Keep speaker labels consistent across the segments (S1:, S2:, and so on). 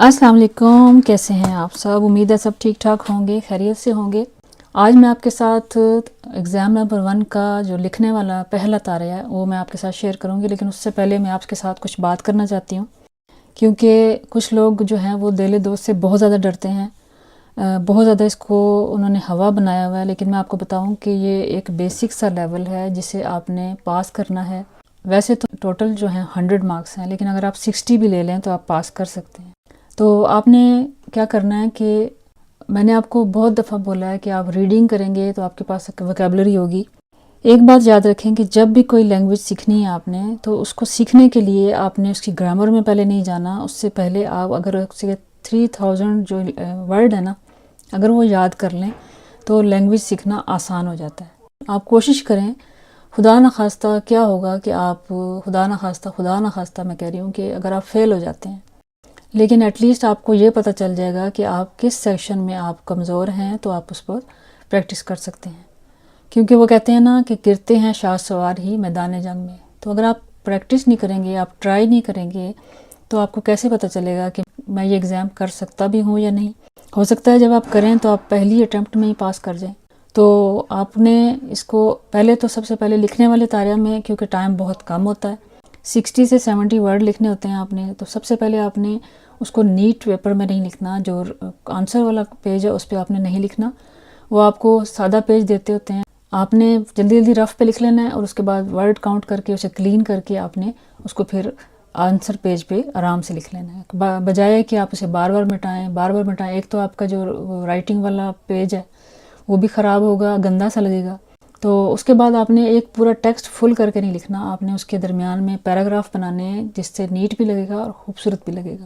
S1: السلام علیکم، کیسے ہیں آپ سب؟ امید ہے سب ٹھیک ٹھاک ہوں گے، خیریت سے ہوں گے۔ آج میں آپ کے ساتھ ایگزام نمبر 1 کا جو لکھنے والا پہلا طارہ ہے وہ میں آپ کے ساتھ شیئر کروں گی، لیکن اس سے پہلے میں آپ کے ساتھ کچھ بات کرنا چاہتی ہوں، کیونکہ کچھ لوگ جو ہیں وہ دل دوست سے بہت زیادہ ڈرتے ہیں، بہت زیادہ اس کو انہوں نے ہوا بنایا ہوا ہے، لیکن میں آپ کو بتاؤں کہ یہ ایک بیسک سا لیول ہے جسے آپ نے پاس کرنا ہے۔ ویسے تو ٹوٹل جو ہیں 100 مارکس ہیں، لیکن اگر آپ 60 بھی لے لیں تو آپ پاس کر سکتے ہیں۔ تو آپ نے کیا کرنا ہے کہ میں نے آپ کو بہت دفعہ بولا ہے کہ آپ ریڈنگ کریں گے تو آپ کے پاس ویکیبلری ہوگی۔ ایک بات یاد رکھیں کہ جب بھی کوئی لینگویج سیکھنی ہے آپ نے، تو اس کو سیکھنے کے لیے آپ نے اس کی گرامر میں پہلے نہیں جانا، اس سے پہلے آپ اگر اس کے 3000 جو ورڈ ہے نا، اگر وہ یاد کر لیں تو لینگویج سیکھنا آسان ہو جاتا ہے۔ آپ کوشش کریں، خدا نخواستہ کیا ہوگا کہ آپ خدا نخواستہ میں کہہ رہی ہوں کہ اگر آپ فیل ہو جاتے ہیں، لیکن ایٹ لیسٹ آپ کو یہ پتہ چل جائے گا کہ آپ کس سیکشن میں آپ کمزور ہیں، تو آپ اس پر پریکٹس کر سکتے ہیں، کیونکہ وہ کہتے ہیں نا کہ گرتے ہیں شاہ سوار ہی میدان جنگ میں۔ تو اگر آپ پریکٹس نہیں کریں گے، آپ ٹرائی نہیں کریں گے، تو آپ کو کیسے پتہ چلے گا کہ میں یہ ایگزام کر سکتا بھی ہوں یا نہیں؟ ہو سکتا ہے جب آپ کریں تو آپ پہلی اٹیمپٹ میں ہی پاس کر جائیں۔ تو آپ نے اس کو پہلے تو سب سے پہلے لکھنے والے طارے میں، کیونکہ ٹائم بہت کم ہوتا ہے، 60 سے 70 ورڈ لکھنے ہوتے ہیں آپ نے، تو سب سے پہلے آپ نے اس کو نیٹ پیپر میں نہیں لکھنا، جو آنسر والا پیج ہے اس پہ آپ نے نہیں لکھنا، وہ آپ کو سادہ پیج دیتے ہوتے ہیں، آپ نے جلدی جلدی رف پہ لکھ لینا ہے، اور اس کے بعد ورڈ کاؤنٹ کر کے اسے کلین کر کے آپ نے اس کو پھر آنسر پیج پہ آرام سے لکھ لینا ہے، بجائے کہ آپ اسے بار بار مٹائیں۔ ایک تو آپ کا جو رائٹنگ والا پیج ہے وہ بھی خراب ہوگا، گندا سا لگے گا۔ تو اس کے بعد آپ نے ایک پورا ٹیکسٹ فل کر کے نہیں لکھنا، آپ نے اس کے درمیان میں پیراگراف بنانے ہیں جس سے نیٹ بھی لگے گا اور خوبصورت بھی لگے گا۔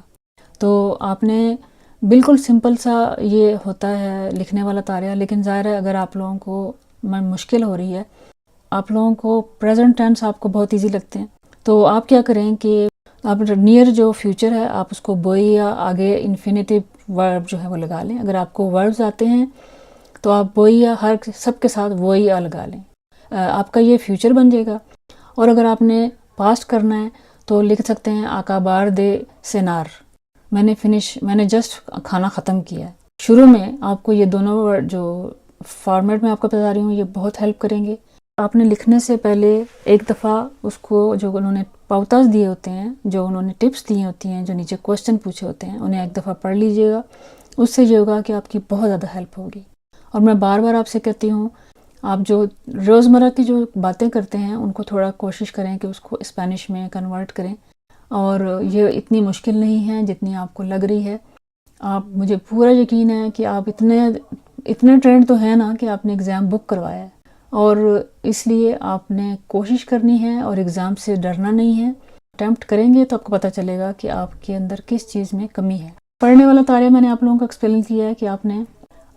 S1: تو آپ نے بالکل سمپل سا یہ ہوتا ہے لکھنے والا طارہ، لیکن ظاہر ہے اگر آپ لوگوں کو مشکل ہو رہی ہے، آپ لوگوں کو پریزنٹ ٹینس آپ کو بہت ایزی لگتے ہیں، تو آپ کیا کریں کہ آپ نیئر جو فیوچر ہے آپ اس کو بوئی یا آگے انفینیٹیو ورب جو ہے وہ لگا لیں۔ اگر آپ کو وربز آتے ہیں تو آپ بوئی یا ہر سب کے ساتھ وہی آ لگا لیں، آپ کا یہ فیوچر بن جائے گا۔ اور اگر آپ نے پاسٹ کرنا ہے تو لکھ سکتے ہیں آقا بار دے سینار، میں نے جسٹ کھانا ختم کیا ہے۔ شروع میں آپ کو یہ دونوں ورڈ جو فارمیٹ میں آپ کو بتا رہی ہوں یہ بہت ہیلپ کریں گے۔ آپ نے لکھنے سے پہلے ایک دفعہ اس کو جو انہوں نے پاؤتاز دیے ہوتے ہیں، جو انہوں نے ٹپس دی ہوتی ہیں، جو نیچے کوسچن پوچھے ہوتے ہیں، انہیں ایک دفعہ پڑھ لیجئے گا، اس سے یہ ہوگا کہ آپ کی بہت زیادہ ہیلپ ہوگی۔ اور میں بار بار آپ سے کہتی ہوں، آپ جو روزمرہ کی جو باتیں کرتے ہیں ان کو تھوڑا کوشش کریں کہ اس کو اسپینش میں کنورٹ کریں، اور یہ اتنی مشکل نہیں ہے جتنی آپ کو لگ رہی ہے۔ آپ مجھے پورا یقین ہے کہ آپ اتنے ٹرینڈ تو ہیں نا کہ آپ نے ایگزام بک کروایا ہے، اور اس لیے آپ نے کوشش کرنی ہے اور ایگزام سے ڈرنا نہیں ہے۔ اٹیمپٹ کریں گے تو آپ کو پتہ چلے گا کہ آپ کے اندر کس چیز میں کمی ہے۔ پڑھنے والا طارہ میں نے آپ لوگوں کو ایکسپلین کیا ہے کہ آپ نے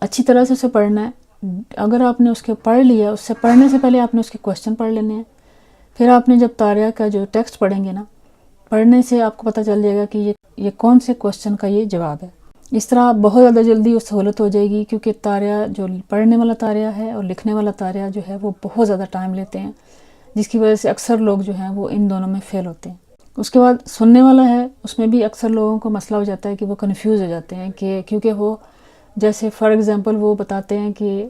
S1: اچھی طرح سے اسے پڑھنا ہے۔ اگر آپ نے اس کے پڑھ لیا، اس سے پڑھنے سے پہلے آپ نے اس کے کوسچن پڑھ لینے ہیں، پھر آپ نے جب طارہ کا جو ٹیکسٹ پڑھیں گے نا، پڑھنے سے آپ کو پتہ چل جائے گا کہ یہ کون سے کوسچن کا یہ جواب ہے۔ اس طرح بہت زیادہ جلدی اس سہولت ہو جائے گی، کیونکہ طارہ جو پڑھنے والا طارہ ہے اور لکھنے والا طارہ جو ہے وہ بہت زیادہ ٹائم لیتے ہیں، جس کی وجہ سے اکثر لوگ جو ہیں وہ ان دونوں میں فیل ہوتے ہیں۔ اس کے بعد سننے والا ہے، اس میں بھی اکثر لوگوں کو مسئلہ ہو جاتا ہے کہ وہ کنفیوز ہو جاتے ہیں، کہ کیونکہ وہ جیسے فار ایگزامپل وہ بتاتے ہیں کہ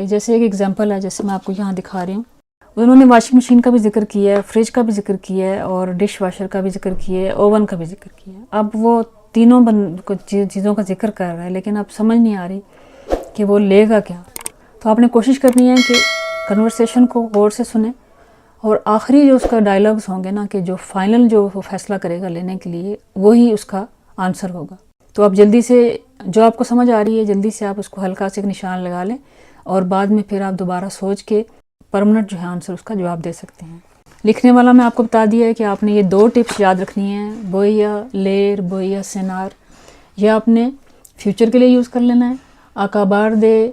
S1: جیسے ایک ایگزامپل ہے، جیسے میں آپ کو یہاں دکھا رہی ہوں، انہوں نے واشنگ مشین کا بھی ذکر کیا ہے، فریج کا بھی ذکر کیا ہے، اور ڈش واشر کا بھی ذکر کیا ہے، اوون کا بھی ذکر کیا ہے۔ اب وہ تینوں چیزوں کا ذکر کر رہا ہے، لیکن اب سمجھ نہیں آ رہی کہ وہ لے گا کیا۔ تو آپ نے کوشش کرنی ہے کہ کنورسیشن کو غور سے سنیں، اور آخری جو اس کا ڈائلاگز ہوں گے نا، کہ جو فائنل جو وہ فیصلہ کرے گا لینے کے لیے، وہی اس کا آنسر ہوگا۔ تو آپ جلدی سے جو آپ کو سمجھ آ رہی ہے جلدی سے آپ اس کو ہلکا سے ایک نشان لگا لیں، اور بعد میں پھر آپ دوبارہ سوچ کے پرمنٹ جو ہے آنسر اس کا جواب دے سکتے ہیں۔ لکھنے والا میں آپ کو بتا دیا ہے کہ آپ نے یہ 2 ٹپس یاد رکھنی ہیں، بوئیا لیر، بوئیا سینار، یہ آپ نے فیوچر کے لیے یوز کر لینا ہے۔ آقا بار دے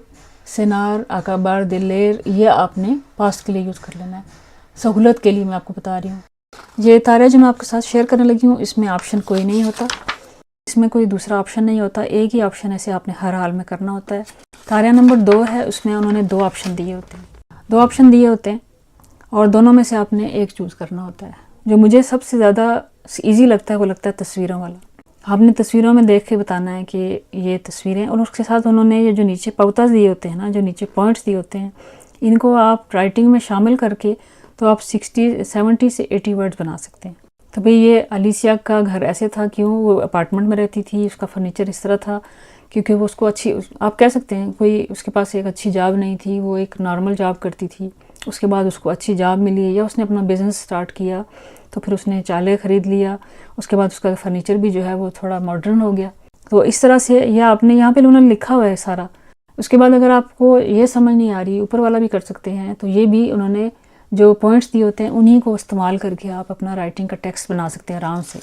S1: سینار، آقا بار دے لیر، یہ آپ نے پاسٹ کے لیے یوز کر لینا ہے۔ سہولت کے لیے میں آپ کو بتا رہی ہوں۔ یہ طارہ جو میں آپ کے ساتھ شیئر کرنے لگی ہوں، اس میں آپشن کوئی نہیں ہوتا، اس میں کوئی دوسرا آپشن نہیں ہوتا، ایک ہی آپشن ایسے آپ نے ہر حال میں کرنا ہوتا ہے۔ طارہ نمبر 2 ہے، اس میں انہوں نے 2 آپشن دیے ہوتے ہیں، 2 آپشن دیے ہوتے ہیں، اور دونوں میں سے آپ نے ایک چوز کرنا ہوتا ہے۔ جو مجھے سب سے زیادہ ایزی لگتا ہے وہ لگتا ہے تصویروں والا۔ آپ نے تصویروں میں دیکھ کے بتانا ہے کہ یہ تصویریں، اور اس کے ساتھ انہوں نے یہ جو نیچے پوتاز دیے ہوتے ہیں نا، جو نیچے پوائنٹس دیے ہوتے ہیں، ان کو آپ رائٹنگ میں شامل کر کے تو آپ 70 سے 80 ورڈز بنا سکتے ہیں۔ تو بھئی یہ الیسیا کا گھر ایسے تھا، کیوں؟ وہ اپارٹمنٹ میں رہتی تھی، اس کا فرنیچر اس طرح تھا کیونکہ وہ اس کو اچھی، آپ کہہ سکتے ہیں کوئی اس کے پاس ایک اچھی جاب نہیں تھی، وہ ایک نارمل جاب کرتی تھی، اس کے بعد اس کو اچھی جاب ملی یا اس نے اپنا بزنس سٹارٹ کیا تو پھر اس نے چالے خرید لیا، اس کے بعد اس کا فرنیچر بھی جو ہے وہ تھوڑا ماڈرن ہو گیا۔ تو اس طرح سے، یا آپ نے یہاں پہ انہوں نے لکھا ہوا ہے سارا۔ اس کے بعد اگر آپ کو یہ سمجھ نہیں آ رہی، اوپر والا بھی کر سکتے ہیں، تو یہ بھی انہوں نے جو پوائنٹس دیے ہوتے ہیں انہی کو استعمال کر کے آپ اپنا رائٹنگ کا ٹیکسٹ بنا سکتے ہیں آرام سے۔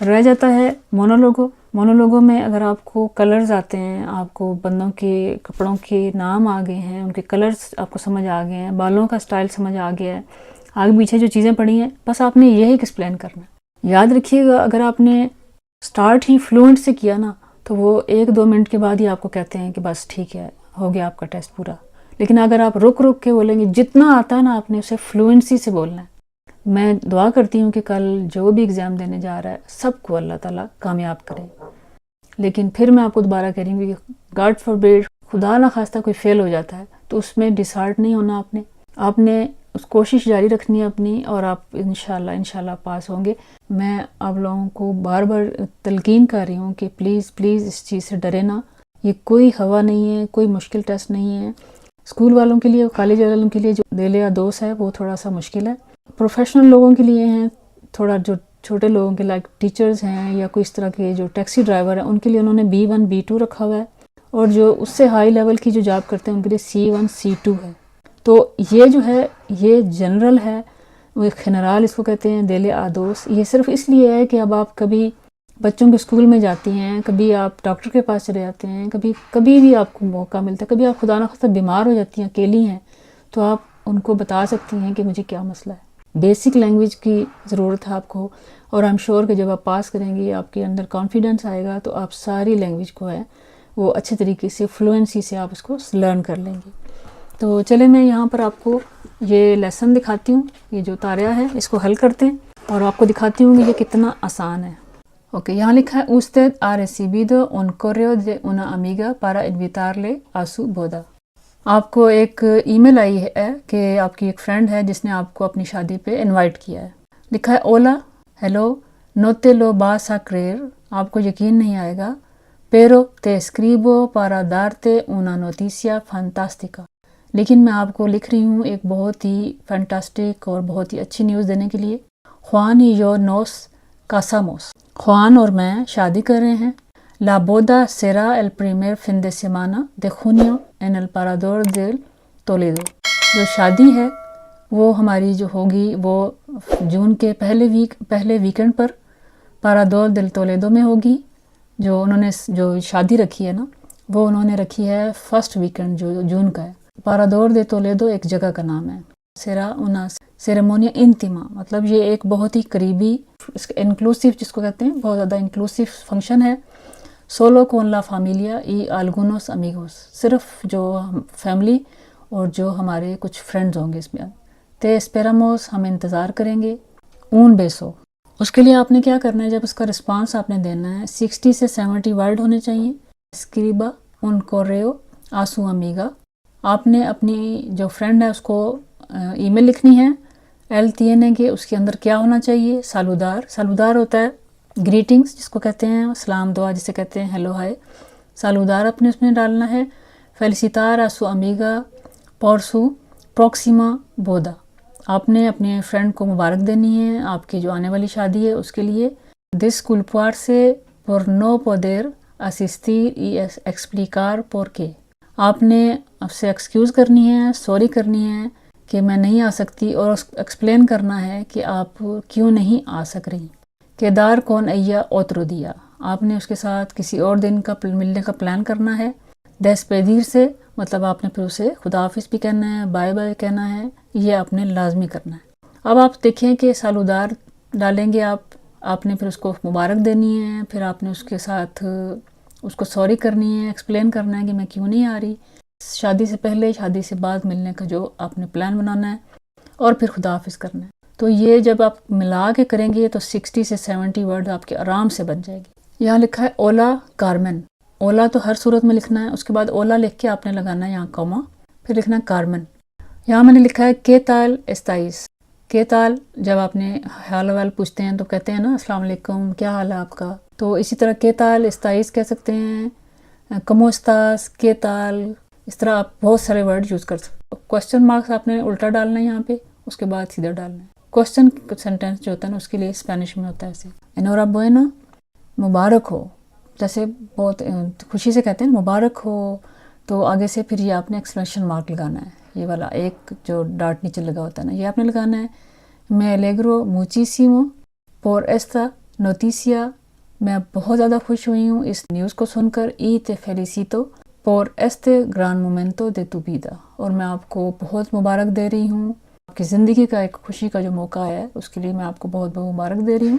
S1: رہ جاتا ہے مونولوگو۔ مونولوگو میں اگر آپ کو کلرز آتے ہیں، آپ کو بندوں کے کپڑوں کے نام آ گئے ہیں، ان کے کلرز آپ کو سمجھ آ گئے ہیں، بالوں کا سٹائل سمجھ آ گیا ہے، آگے پیچھے جو چیزیں پڑھی ہیں، بس آپ نے یہی ایکسپلین کرنا ہے۔ یاد رکھیے گا، اگر آپ نے سٹارٹ ہی فلوئنٹ سے کیا نا تو وہ 1-2 منٹ کے بعد ہی آپ کو کہتے ہیں کہ بس ٹھیک ہے، ہو گیا آپ کا ٹیسٹ پورا۔ لیکن اگر آپ رک کے بولیں گے، جتنا آتا ہے نا آپ نے اسے فلوئنسی سے بولنا ہے۔ میں دعا کرتی ہوں کہ کل جو بھی ایگزام دینے جا رہا ہے سب کو اللہ تعالیٰ کامیاب کرے۔ لیکن پھر میں آپ کو دوبارہ کہہ رہی ہوں کہ گاڈ فاربیڈ، خدا نہ خواستہ کوئی فیل ہو جاتا ہے تو اس میں ڈسہارٹ نہیں ہونا، آپ نے اس کوشش جاری رکھنی ہے اپنی، اور آپ انشاءاللہ پاس ہوں گے۔ میں آپ لوگوں کو بار بار تلقین کر رہی ہوں کہ پلیز اس چیز سے ڈرے نہ، یہ کوئی ہوا نہیں ہے، کوئی مشکل ٹیسٹ نہیں ہے۔ اسکول والوں کے لیے، کالج والوں کے لیے جو دل یا دوست ہے وہ تھوڑا سا مشکل ہے، پروفیشنل لوگوں کے لیے ہیں تھوڑا، جو چھوٹے لوگوں کے لائک ٹیچرز ہیں یا کوئی اس طرح کے جو ٹیکسی ڈرائیور ہیں ان کے لیے انہوں نے B1 B2 رکھا ہوا ہے، اور جو اس سے ہائی لیول کی جو جاب کرتے ہیں ان کے لیے C1 C2 ہے۔ تو یہ جو ہے یہ جنرل ہے، وہ خنرال اس کو کہتے ہیں، دل آدوس۔ یہ صرف اس لیے ہے کہ اب آپ کبھی بچوں کے اسکول میں جاتی ہیں، کبھی آپ ڈاکٹر کے پاس چلے جاتے ہیں، کبھی بھی آپ کو موقع ملتا ہے، کبھی آپ خدا نخواستہ بیمار ہو جاتی ہیں، اکیلی ہیں، تو آپ ان کو بتا سکتی ہیں کہ مجھے کیا مسئلہ ہے۔ بیسک لینگویج کی ضرورت ہے آپ کو، اور آئی ایم شیور کہ جب آپ پاس کریں گی آپ کے اندر کانفیڈنس آئے گا تو آپ ساری لینگویج کو ہے وہ اچھے طریقے سے فلوئنسی سے آپ اس کو لرن کر لیں گے۔ تو چلے میں یہاں پر آپ کو یہ لیسن دکھاتی ہوں، یہ جو تاریہ ہے اس کو حل کرتے ہیں اور آپ کو دکھاتی ہوں کہ یہ کتنا آسان ہے۔ اوکے، یہاں لکھا ہے usted ha recibido un correo de una amiga para invitarle a su boda۔ آپ کو ایک ای میل آئی ہے کہ آپ کی ایک فرینڈ ہے جس نے آپ کو اپنی شادی پہ انوائٹ کیا ہے۔ لکھا ہے اولا، hello, no te lo vas a creer، آپ کو یقین نہیں آئے گا، pero te escribo para darte una noticia fantástica، لیکن میں آپ کو لکھ رہی ہوں ایک بہت ہی فینٹاسٹک اور بہت ہی اچھی نیوز دینے کے لیے۔ Juan y yo nos casamos، خوان اور میں شادی کر رہے ہیں۔ La boda será el primer fin de semana de junio en el Parador del Toledo، جو شادی ہے وہ ہماری جو ہوگی وہ جون کے پہلے ویکنڈ پر پارادور دل تولیدو میں ہوگی۔ جو انہوں نے جو شادی رکھی ہے نا وہ انہوں نے رکھی ہے فرسٹ ویکنڈ جو جون کا ہے۔ پارادور دے تولیدو ایک جگہ کا نام ہے۔ سیرا انا سیریمونیا انتیما، مطلب یہ ایک بہت ہی قریبی انکلوسیو جس کو کہتے ہیں، بہت زیادہ انکلوسیو فنکشن ہے۔ سولو کون لا فیملیا y algunos amigos، صرف جو فیملی اور جو ہمارے کچھ فرینڈز ہوں گے اس میں۔ تے اسپیراموس، ہم انتظار کریں گے۔ اون بیسو، اس کے لیے آپ نے کیا کرنا ہے، جب اس کا رسپانس آپ نے دینا ہے 60 سے 70 ورڈ ہونے چاہیے۔ اسکریبا un correo a su amiga، آپ نے اپنی جو فرینڈ ہے اس کو ای میل لکھنی ہے۔ ایل tiene کہ اس کے اندر کیا ہونا چاہیے، سالودار ہوتا ہے گریٹنگز جس کو کہتے ہیں، سلام دعا جسے کہتے ہیں، ہیلو ہائے، سالودار اپنے اس میں ڈالنا ہے۔ فیلسیتار a su amiga por su próxima boda، آپ نے اپنے فرینڈ کو مبارک دینی ہے آپ کی جو آنے والی شادی ہے اس کے لیے۔ disculparse por no poder asistir y explicar por qué، آپ نے اب سے ایکسکیوز کرنی ہے، سوری کرنی ہے کہ میں نہیں آ سکتی، اور ایکسپلین کرنا ہے کہ آپ کیوں نہیں آ سک رہی۔ کیدار کون ایا اوترو دیا، آپ نے اس کے ساتھ کسی اور دن کا ملنے کا پلان کرنا ہے۔ دیسپیدیر سے مطلب آپ نے پھر اسے خدا حافظ بھی کہنا ہے، بائے بائے کہنا ہے، یہ آپ نے لازمی کرنا ہے۔ اب آپ دیکھیں کہ سالودار ڈالیں گے آپ نے پھر اس کو مبارک دینی ہے، پھر آپ نے اس کے ساتھ اس کو سوری کرنی ہے، ایکسپلین کرنا ہے کہ میں کیوں نہیں آ رہی، شادی سے پہلے شادی سے بعد ملنے کا جو آپ نے پلان بنانا ہے، اور پھر خدا حافظ کرنا ہے۔ تو یہ جب آپ ملا کے کریں گے تو 60 سے 70 ورڈ آپ کے آرام سے بن جائے گی۔ یہاں لکھا ہے اولا کارمن، اولا تو ہر صورت میں لکھنا ہے، اس کے بعد اولا لکھ کے آپ نے لگانا ہے یہاں کوما، پھر لکھنا ہے کارمن۔ یہاں میں نے لکھا ہے کے تال استائیس، کے تال جب آپ نے حال وال پوچھتے ہیں تو کہتے ہیں نا السلام علیکم، کیا حال ہے آپ کا، تو اسی طرح کے تال استائیس کہہ سکتے ہیں، کمو استاس، کے تال، اس طرح آپ بہت سارے ورڈ یوز کر سکتے۔ کوشچن مارکس آپ نے الٹا ڈالنا ہے یہاں پہ، اس کے بعد سیدھا ڈالنا ہے۔ کوشچن سینٹینس جو ہوتا ہے نا اس کے لیے اسپینش میں ہوتا ہے ایسے، انورا بوئنا، مبارک ہو، جیسے بہت خوشی سے کہتے ہیں مبارک ہو، تو آگے سے پھر یہ آپ نے ایکسکلیمیشن مارک لگانا ہے، یہ والا ایک جو ڈاٹ نیچے لگا ہوتا ہے نا یہ آپ نے لگانا ہے۔ میں الیگرو موچیسیمو por esta noticia، میں بہت زیادہ خوش ہوئی ہوں اس نیوز کو سن کر، y te felicito por este gran momento de tu vida، اور میں آپ کو بہت مبارک دے رہی ہوں، آپ کی زندگی کا ایک خوشی کا جو موقع ہے اس کے لیے میں آپ کو بہت بہت مبارک دے رہی ہوں۔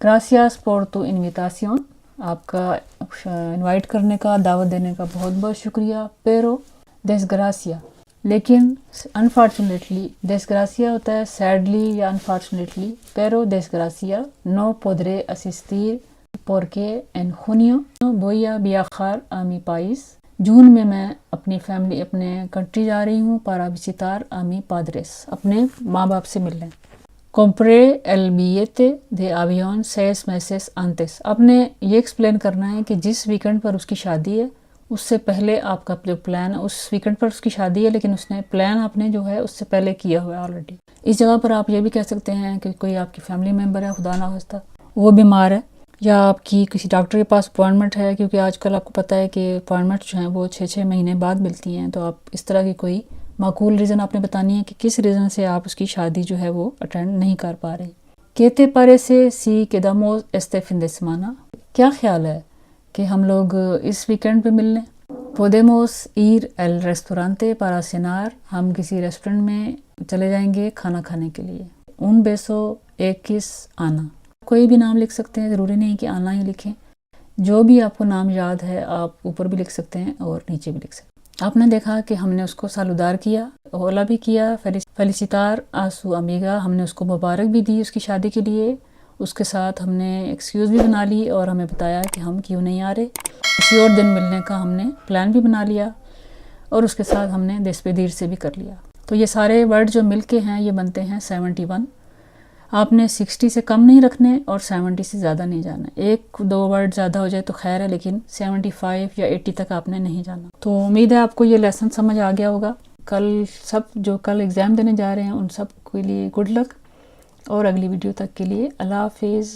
S1: gracias por tu invitación، آپ کا انوائٹ کرنے کا، دعوت دینے کا بہت بہت شکریہ۔ pero desgracia، لیکن انفارچونیٹلی، desgracia ہوتا ہے سیڈلی یا unfortunately, pero desgracia no podré asistir porque en junio voy a viajar a mi país، جون میں اپنی فیملی، اپنے کنٹری جا رہی ہوں، para visitar a mi padres، اپنے ماں باپ سے ملنے۔ compré el billete de avión 6 meses antes، آپ نے یہ ایکسپلین کرنا ہے کہ جس ویکنڈ پر اس کی شادی ہے اس سے پہلے آپ کا جو پلان، اس ویکنڈ پر اس کی شادی ہے لیکن اس نے پلان آپ نے جو ہے اس سے پہلے کیا ہوا ہے آلریڈی۔ اس جگہ پر آپ یہ بھی کہہ سکتے ہیں کہ کوئی آپ کی فیملی ممبر ہے خدا نخواستہ وہ بیمار ہے، یا آپ کی کسی ڈاکٹر کے پاس اپوائنٹمنٹ ہے، کیونکہ آج کل آپ کو پتہ ہے کہ اپوائنٹمنٹ جو ہیں وہ 6 مہینے بعد ملتی ہیں، تو آپ اس طرح کی کوئی معقول ریزن آپ نے بتانی ہے کہ کس ریزن سے آپ اس کی شادی جو ہے وہ اٹینڈ نہیں کر پا رہے۔ ¿Qué te parece si quedamos este fin de semana؟ کیا خیال ہے کہ ہم لوگ اس ویکنڈ پہ مل لیں؟ podemos ir al restaurante para cenar، ہم کسی ریسٹورنٹ میں چلے جائیں گے کھانا کھانے کے لیے۔ un beso x آنا، کوئی بھی نام لکھ سکتے ہیں، ضروری نہیں کہ آنا ہی لکھیں، جو بھی آپ کو نام یاد ہے آپ اوپر بھی لکھ سکتے ہیں اور نیچے بھی لکھ سکتے ہیں۔ آپ نے دیکھا کہ ہم نے اس کو سالودار کیا، اولا بھی کیا، فیلیسیتار آ سو امیگا، ہم نے اس کو مبارک بھی دی اس کی شادی کے لیے، اس کے ساتھ ہم نے ایکسکیوز بھی بنا لی اور ہمیں بتایا کہ ہم کیوں نہیں آ رہے، کسی اور دن ملنے کا ہم نے پلان بھی بنا لیا، اور اس کے ساتھ ہم نے دستپدیر سے بھی کر لیا۔ تو یہ سارے ورڈ جو مل کے ہیں یہ بنتے ہیں 71۔ آپ نے 60 سے کم نہیں رکھنے اور 70 سے زیادہ نہیں جانا، ایک دو ورڈ زیادہ ہو جائے تو خیر ہے، لیکن 75 یا 80 تک آپ نے نہیں جانا۔ تو امید ہے آپ کو یہ لیسن سمجھ آ گیا ہوگا۔ کل جو کل ایگزام دینے جا رہے ہیں ان سب کے لیے گڈ لک، اور اگلی ویڈیو تک کے لیے اللہ حافظ۔